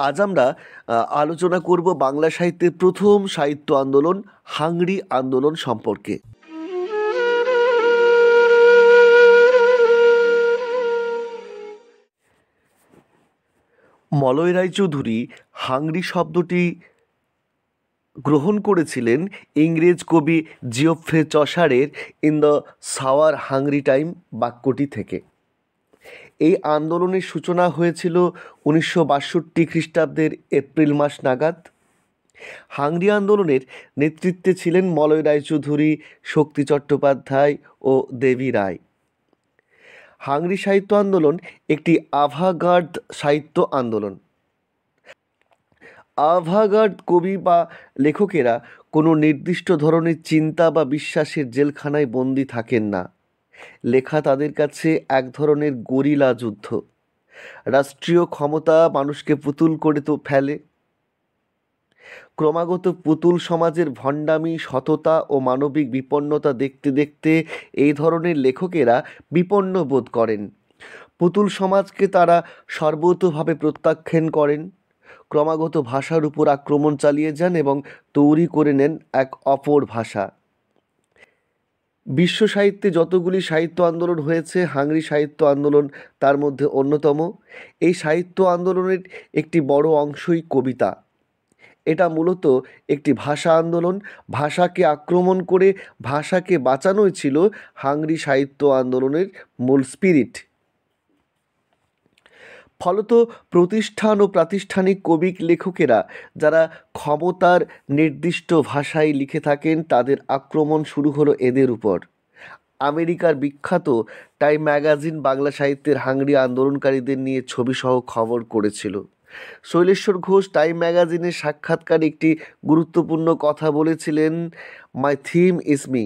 আজ আমরা আলোচনা করব বাংলা সাহিত্যের প্রথম সাহিত্য আন্দোলন হাংরি আন্দোলন সম্পর্কে। মলয় রায়চৌধুরী হাংরি শব্দটি গ্রহণ করেছিলেন ইংরেজ কবি জিওফ্রে চসারের in the sour hungry time বাক্যটি থেকে। এই আন্দোলনের সূচনা হয়েছিল 1962 খ্রিস্টাব্দের এপ্রিল মাস নাগাদ। হাংরি আন্দোলনের নেতৃত্বে ছিলেন মলয় রায়চৌধুরী, শক্তি চট্টোপাধ্যায় ও দেবী রায়। হাংরি সাহিত্য আন্দোলন একটি আভাগার্দ সাহিত্য আন্দোলন। আভাগার্দ কবি বা লেখকেরা কোনো নির্দিষ্ট ধরনের চিন্তা বা বিশ্বাসের জেলখানায় বন্দী থাকেন না। লেখা তাদের কাছে এক ধরনের গরিলা যুদ্ধ। রাষ্ট্রীয় ক্ষমতা মানুষকে পুতুল করে তো ফেলে। ক্রমাগত পুতুল সমাজের ভণ্ডামি, সততা ও মানবিক বিপন্নতা দেখতে দেখতে এই ধরনের লেখকেরা বিপন্ন বোধ করেন। পুতুল সমাজকে তারা সর্বতোভাবে প্রত্যাখ্যান করেন, ক্রমাগত ভাষার উপর আক্রমণ চালিয়ে যান এবং তৈরি করে নেন এক অপর ভাষা। বিশ্ব সাহিত্যে যতগুলি সাহিত্য আন্দোলন হয়েছে, হাংরি সাহিত্য আন্দোলন তার মধ্যে অন্যতম। এই সাহিত্য আন্দোলনের একটি বড় অংশই কবিতা। এটা মূলত একটি ভাষা আন্দোলন। ভাষাকে আক্রমণ করে ভাষাকে বাঁচানোই ছিল হাংরি সাহিত্য আন্দোলনের মূল স্পিরিট। ফলত প্রতিষ্ঠান ও প্রাতিষ্ঠানিক কবি লেখকেরা যারা ক্ষমতার নির্দিষ্ট ভাষায় লিখে থাকেন, তাদের আক্রমণ শুরু হলো এদের উপর। আমেরিকার বিখ্যাত টাইম ম্যাগাজিন বাংলা সাহিত্যের হাংরি আন্দোলনকারীদের নিয়ে ছবিসহ খবর করেছিল। শৈলেশ্বর ঘোষ টাইম ম্যাগাজিনের সাক্ষাৎকারে একটি গুরুত্বপূর্ণ কথা বলেছিলেন, মাই থিম ইজ মি।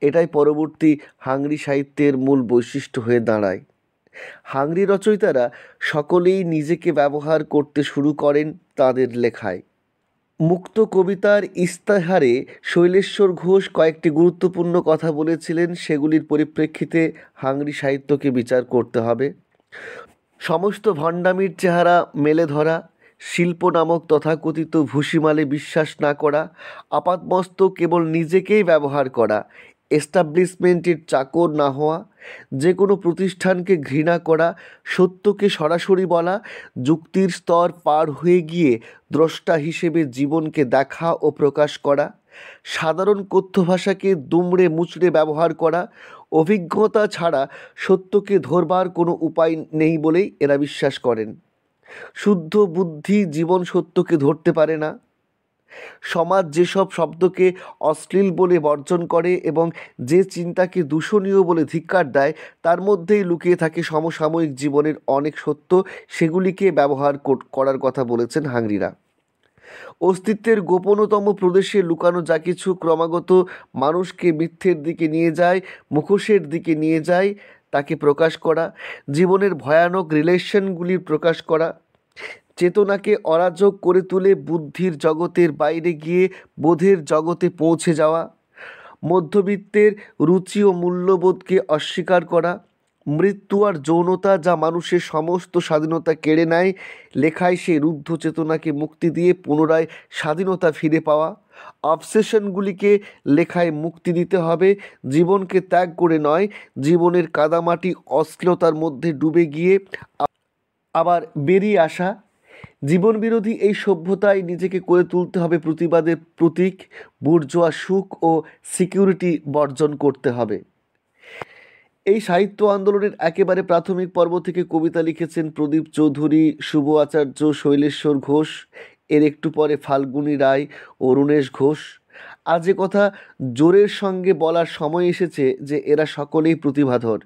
এটাই পরবর্তী হাংরি সাহিত্যের মূল বৈশিষ্ট্য হয়ে দাঁড়ায়। হাংরি রচয়িতারা সকলেই নিজেকে ব্যবহার করতে শুরু করেন তাদের লেখায়। মুক্ত কবিতার ইস্তাহারে শৈলেশ্বর ঘোষ কয়েকটি গুরুত্বপূর্ণ কথা বলেছিলেন, সেগুলির পরিপ্রেক্ষিতে হাংরি সাহিত্যকে বিচার করতে হবে। সমস্ত ভণ্ডামির চেহারা মেলে ধরা, শিল্প নামক তথাকথিত ভুসিমালে বিশ্বাস না করা, আপাতমস্তক কেবল নিজেকেই ব্যবহার করা, এস্টাবলিশমেন্টের চাকর না হওয়া, যে কোনো প্রতিষ্ঠানকে ঘৃণা করা, সত্যকে সরাসরি বলা, যুক্তির স্তর পার হয়ে গিয়ে দ্রষ্টা হিসেবে জীবনকে দেখা ও প্রকাশ করা, সাধারণ কথ্য ভাষাকে দুমড়ে মুচড়ে ব্যবহার করা, অভিজ্ঞতা ছাড়া সত্যকে ধরবার কোনো উপায় নেই বলেই এরা বিশ্বাস করেন। শুদ্ধ বুদ্ধি জীবন সত্যকে ধরতে পারে না। সমাজ যেসব শব্দকে অশ্লীল বলে বর্জন করে এবং যে চিন্তাকে দূষণীয় বলে ধিক্কার দেয়, তার মধ্যেই লুকিয়ে থাকে সমসাময়িক জীবনের অনেক সত্য। সেগুলিকে ব্যবহার করার কথা বলেছেন হাংরিরা। অস্তিত্বের গোপনতম প্রদেশে লুকানো যা কিছু ক্রমাগত মানুষকে মিথ্যের দিকে নিয়ে যায়, মুখোশের দিকে নিয়ে যায়, তাকে প্রকাশ করা, জীবনের ভয়ানক রিলেশনগুলির প্রকাশ করা, চেতনাকে অরাজক করে তুলে বুদ্ধির জগতের বাইরে গিয়ে বোধের জগতে পৌঁছে যাওয়া, মধ্যবিত্তের রুচি ও মূল্যবোধকে অস্বীকার করা, মৃত্যু আর যৌনতা যা মানুষের সমস্ত স্বাধীনতা কেড়ে নেয়, লেখায় সেই রুদ্ধ চেতনাকে মুক্তি দিয়ে পুনরায় স্বাধীনতা ফিরে পাওয়া, অবসেশনগুলিকে লেখায় মুক্তি দিতে হবে, জীবনকে ত্যাগ করে নয়, জীবনের কাদামাটি অশ্লীলতার মধ্যে ডুবে গিয়ে আবার বেরিয়ে আসা, জীবনবিরোধী এই সভ্যতায় নিজেকে করে তুলতে হবে প্রতিবাদের প্রতীক, বুর্জোয়া সুখ ও সিকিউরিটি বর্জন করতে হবে। এই সাহিত্য আন্দোলনের একেবারে প্রাথমিক পর্ব থেকে কবিতা লিখেছেন প্রদীপ চৌধুরী, শুভ আচার্য, শৈলেশ্বর ঘোষ। এর একটু পরে ফাল্গুনী রায়, অরুণেশ ঘোষ। আজ এ কথা জোরের সঙ্গে বলার সময় এসেছে যে এরা সকলেই প্রতিভাধর।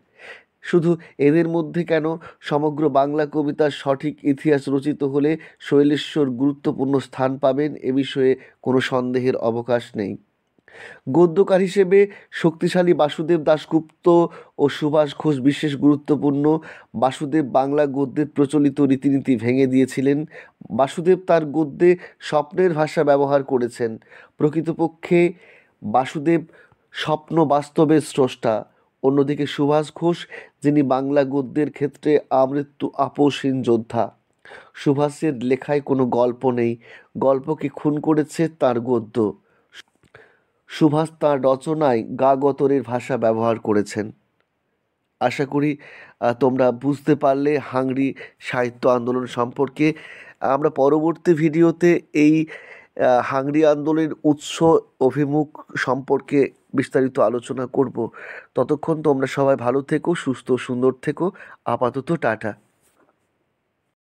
শুধু এদের মধ্যে কেন, সমগ্র বাংলা কবিতার সঠিক ইতিহাস রচিত হলে শৈলেশ্বর গুরুত্বপূর্ণ স্থান পাবেন, এ বিষয়ে কোনো সন্দেহের অবকাশ নেই। গদ্যকার হিসেবে শক্তিশালী বাসুদেব দাশগুপ্ত ও সুভাষ ঘোষ বিশেষ গুরুত্বপূর্ণ। বাসুদেব বাংলা গদ্যের প্রচলিত রীতিনীতি ভেঙে দিয়েছিলেন। বাসুদেব তার গদ্যে স্বপ্নের ভাষা ব্যবহার করেছেন। প্রকৃতপক্ষে বাসুদেব স্বপ্ন বাস্তবের স্রষ্টা। অন্যদিকে সুভাষ ঘোষ, যিনি বাংলা গদ্যের ক্ষেত্রে আমৃত্যু আপোষহীন যোদ্ধা। সুভাষের লেখায় কোনো গল্প নেই, গল্পকে খুন করেছে তার গদ্য। সুভাষ তাঁর রচনায় গা গতরের ভাষা ব্যবহার করেছেন। আশা করি তোমরা বুঝতে পারলে হাংরি সাহিত্য আন্দোলন সম্পর্কে। আমরা পরবর্তী ভিডিওতে এই হাংরি আন্দোলনের উৎস অভিমুখ সম্পর্কে বিস্তারিত আলোচনা করব। ততক্ষণ তোমরা সবাই ভালো থেকো, সুস্থ সুন্দর থেকো। আপাতত টাটা।